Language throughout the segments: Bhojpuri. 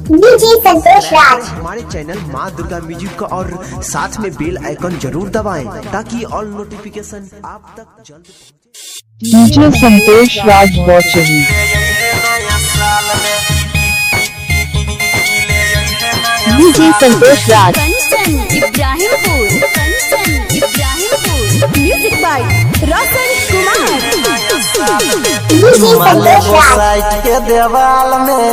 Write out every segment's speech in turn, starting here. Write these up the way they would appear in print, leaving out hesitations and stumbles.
डीजे संतोष राज। हमारे चैनल माँ दुर्गा म्यूजिक का और साथ में बेल आइकन जरूर दबाएं ताकि ऑल नोटिफिकेशन आप तक जल्द पहुंचे। DJ Santosh Raj watching. DJ Santosh Raj. Music by Roshan Kumar. DJ Santosh Raj. Site के देवाल में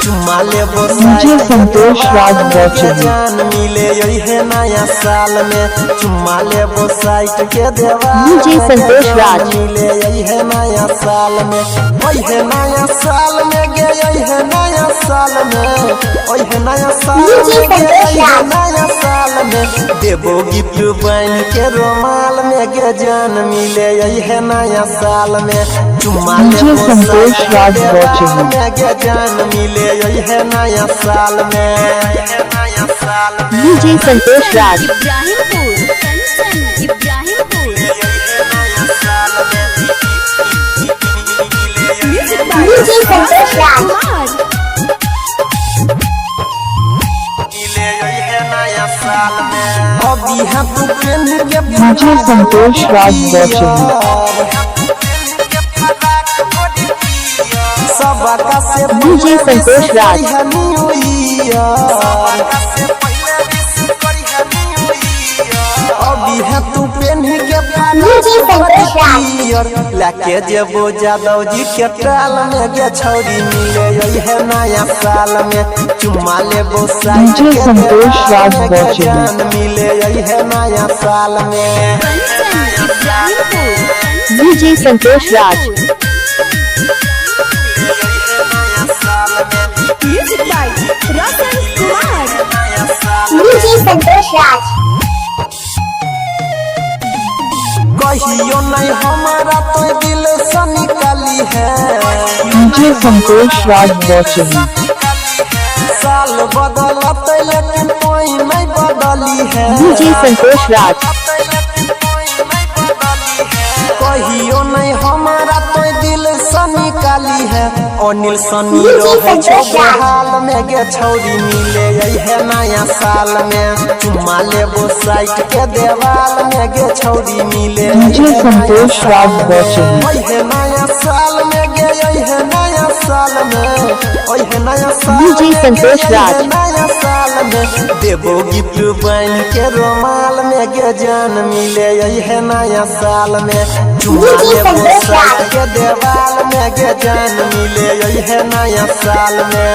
चुम्मा लेबो डीजे संतोष राज वॉचिंग। जान मिले यही नया साल में चुम्मा लेबो साइट के देवाल। डीजे संतोष राज। मिले यही नया साल में यही नया साल में गे यही नया साल में यही नया साल डीजे में संतोष राज। नया साल में देबो गिफ्ट बन के रोमाल में गे जान मिले यही नया साल में चुम्मा डीजे लेबो संतोष साइट राज के देवाल वॉचिंग। में गे जान मिले यही नया साल में नया साल में DJ Santosh Raj. Ibrahimpur Kanchan Ibrahimpur. Music by DJ Santosh Raj. Kumar. अभी हम तू प्रेम के डीजे संतोष राज वॉचिंग। सबका से डीजे संतोष राज। न्यू ईयर अभी है तू पेन के डीजे संतोष राज। लाके जेबो जादव जी के टाल में गे छौरी मिले यही नया साल में चुम्मा लेबो साइड डीजे के संतोष राज देवाल में वॉचिंग। जान मिले यही नया साल में Kanchan Ibrahimpur. DJ Santosh Raj. Music by Roshan Kumar. DJ Santosh Raj. कहियो नहीं हमारा तो दिल से निकाली है डीजे संतोष राज वॉचिंग। साल बदलत लेकिन कोई नहीं बदली है डीजे संतोष राज। कहियो नहीं हमारा तो दिल से निकाली है अनिल सनी डीजे रहे संतोष छो राज। हाल में गे छौरी मिले यही नया साल में चुम्मा लेबो साइट के देवाल में गे छौरी मिले डीजे संतोष राज वॉचिंग। यही नया साल में गे यही नया साल में यही नया साल डीजे में संतोष गे राज। यही नया साल में देबो गिफ्ट बन के रोमाल में गे जान मिले यही नया साल में चुम्मा डीजे लेबो संतोष साइट राज। के देवाल में गे जान मिले यही नया साल में